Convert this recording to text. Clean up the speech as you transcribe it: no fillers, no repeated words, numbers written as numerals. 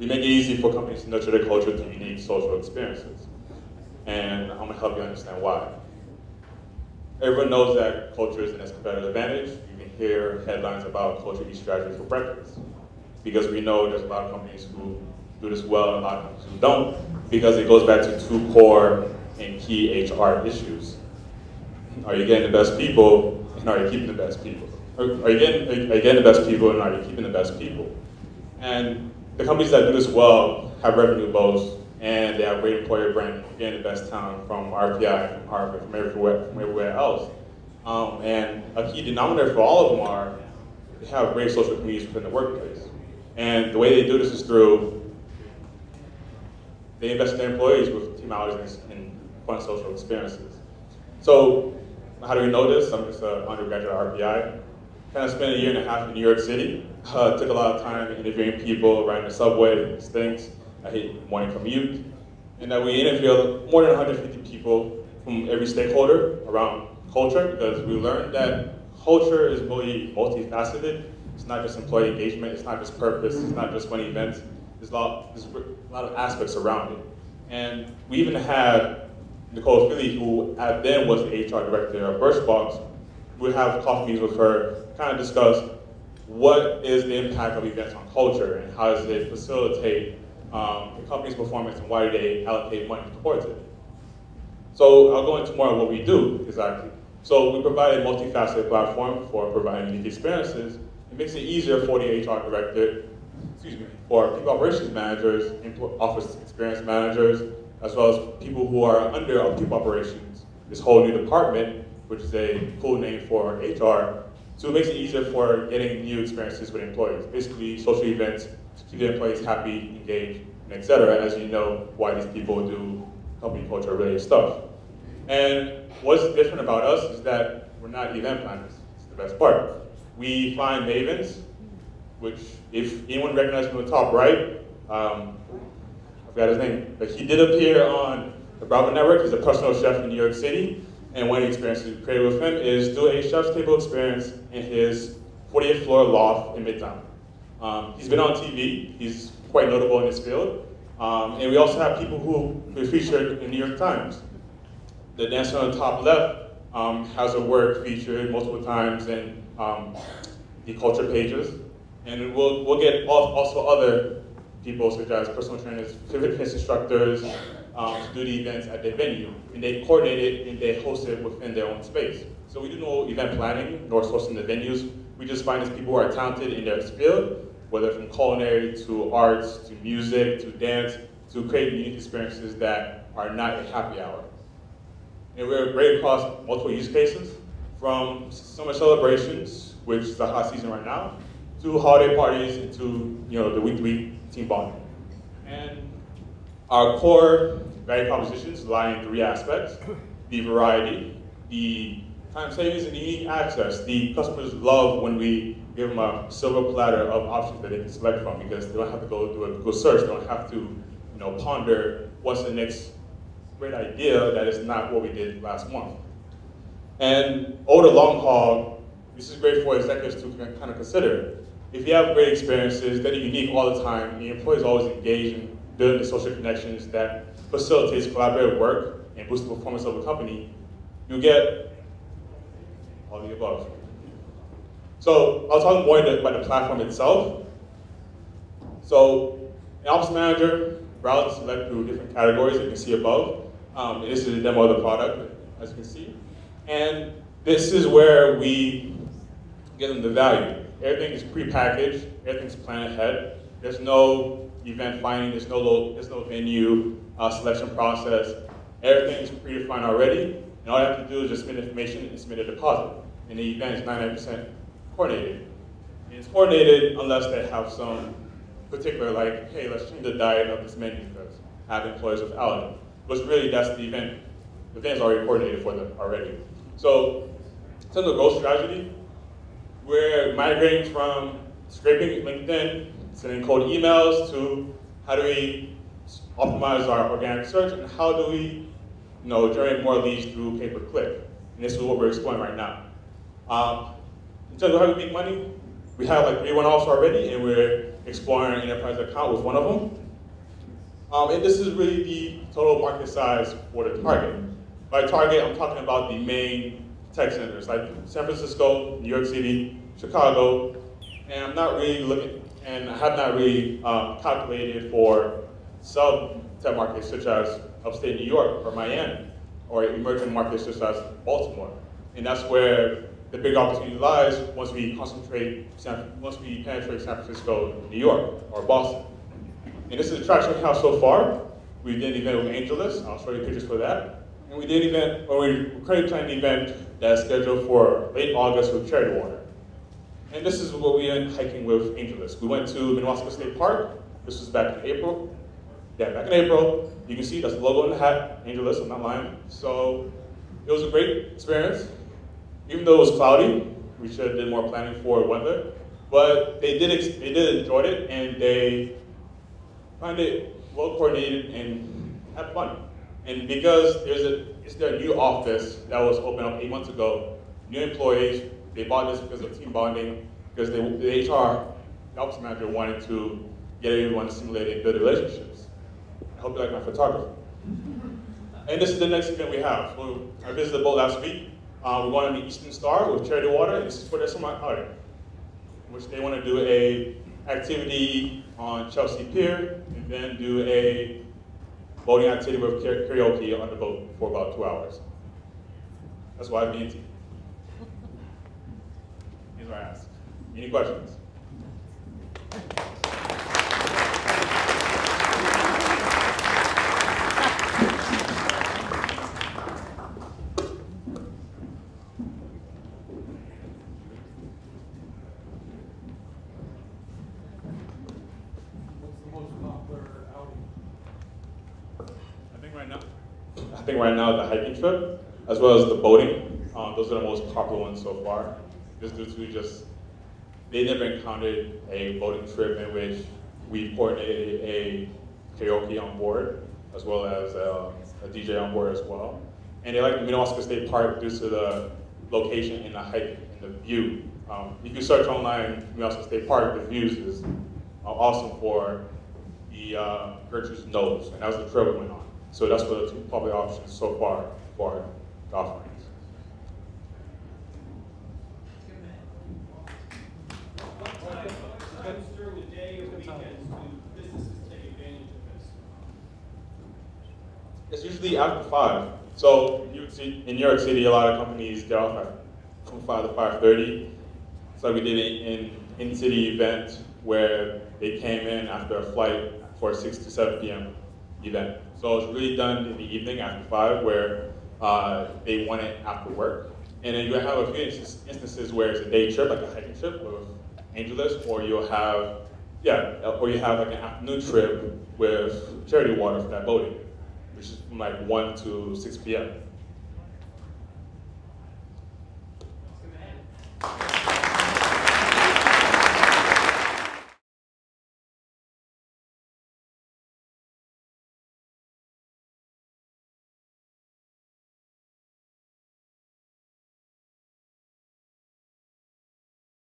we make it easy for companies to nurture their culture through unique social experiences. And I'm gonna help you understand why. Everyone knows that culture is an competitive advantage. You can hear headlines about culture eats strategy for breakfast. Because we know there's a lot of companies who do this well and a lot of companies who don't, because it goes back to two core and key HR issues. Are you getting the best people, and are you keeping the best people? Are you getting the best people, and are you keeping the best people? And the companies that do this well have revenue boasts, and they have great employer branding, getting the best talent from RPI, from Harvard, from everywhere else. And a key denominator for all of them are they have great social communities within the workplace. And the way they do this is through they invest in their employees with team hours and fun social experiences. So how do we know this? I'm just an undergraduate at RPI. Kind of spent a year and a half in New York City. Took a lot of time interviewing people, riding the subway, it stinks. I hate morning commute. And we interviewed more than 150 people from every stakeholder around culture, because we learned that culture is really multifaceted. It's not just employee engagement, it's not just purpose, it's not just fun events. There's a lot of aspects around it. And we even had Nicole Philly, who then was the HR director of Birchbox. We'd have coffee meetings with her, kind of discuss what is the impact of events on culture and how does it facilitate the company's performance and why do they allocate money towards it. So I'll go into more of what we do exactly. So we provide a multifaceted platform for providing unique experiences. It makes it easier for the HR director, for people operations managers, office experience managers, as well as people who are under people operations, this whole new department, which is a cool name for HR. So it makes it easier for getting new experiences with employees, basically social events to keep the employees happy, engaged, and et cetera, as you know why these people do company culture related stuff. And what's different about us is that we're not event planners. It's the best part. We find mavens, which if anyone recognizes from the top right, I forgot his name, but he did appear on the Bravo Network. He's a personal chef in New York City. And one of the experiences we created with him is do a chef's table experience in his 48th floor loft in Midtown. He's been on TV. He's quite notable in his field. And we also have people who were featured in New York Times. The dancer on the top left has her work featured multiple times in the culture pages. And we'll get also other people such as personal trainers, fitness instructors, to do the events at their venue. And they coordinate it and they host it within their own space. So we do no event planning nor sourcing the venues. We just find these people who are talented in their field, whether from culinary to arts to music to dance, to create unique experiences that are not a happy hour. And we're great across multiple use cases, from summer celebrations, which is a hot season right now, to holiday parties and to the week-to-week team bonding. And our core value propositions lie in three aspects: the variety, the time savings, and the unique access. The customers love when we give them a silver platter of options that they can select from, because they don't have to go do a Google search, they don't have to ponder what's the next great idea that is not what we did last month. And over the long haul, this is great for executives to kind of consider. If you have great experiences that are unique all the time, and the employees always engage in building the social connections that facilitates collaborative work and boosts the performance of the company, you get all the above. So I'll talk more about the platform itself. So an office manager browse and select through different categories that you can see above. This is a demo of the product, as you can see. And this is where we get them the value. Everything is pre-packaged, everything's planned ahead. There's no event finding, there's no venue selection process. Everything is predefined already, and all you have to do is just submit information and submit a deposit. And the event is 99% coordinated. And it's coordinated unless they have some particular, like, hey, let's change the diet of this menu because I have employees with allergy. But really, that's the event. The event is already coordinated for them already. So, in terms of growth strategy, we're migrating from scraping LinkedIn, sending cold emails, to how do we optimize our organic search, and how do we generate more leads through pay-per-click. And this is what we're exploring right now. In terms of how we make money, We have like 3 one-offs already, and we're exploring enterprise account with one of them. And this is really the total market size for the target. By target, I'm talking about the main tech centers like San Francisco, New York City, Chicago, and I'm not really looking, and I have not really calculated for sub-tech markets such as upstate New York or Miami, or emerging markets such as Baltimore. And that's where the big opportunity lies once we penetrate San Francisco, New York, or Boston. And this is the traction we have so far. We did an event with AngelList. I'll show you pictures for that. And we did an event, or we're currently planning an event that's scheduled for late August with Charity Water. And this is what we went hiking with AngelList. We went to Minnewaska State Park. This was back in April. Yeah, back in April. You can see that's the logo in the hat, AngelList, I'm not lying. So it was a great experience. Even though it was cloudy, we should have did more planning for weather. But they did enjoy it, and they find it well coordinated and had fun. And because it's their new office that was opened up 8 months ago, new employees, they bought this because of team bonding, because the HR ops manager wanted to get everyone to simulate and build relationships. I hope you like my photography. And this is the next event we have. I visited the boat last week. We're going to the Eastern Star with Charity Water, and this is for their summer outing, which they want to do a activity on Chelsea Pier, and then do a boating activity with karaoke on the boat for about 2 hours. That's why I'm being team. Here's what I asked. Any questions? I think right now the hiking trip, as well as the boating, those are the most popular ones so far. Just due to they never encountered a boating trip in which we coordinated a karaoke on board, as well as a DJ on board as well. And they like the Minnewaska State Park due to the location and the hike and the view. If you search online Minnewaska State Park, the views is awesome for the Gertrude's Nose, and that was the trail we went on. So that's what the 2 public options so far for the offerings. Times during the day or weekends do businesses take advantage of this? It's usually after 5. So in New York City, a lot of companies get off from 5 to 5:30. So we did an in-city event where they came in after a flight for a 6 to 7 p.m. event. So it's really done in the evening after 5, where they want it after work. And then you have a few instances where it's a day trip, like a hiking trip with AngelList, or you have like an afternoon trip with Charity Water for that boating, which is from like 1 to 6 p.m.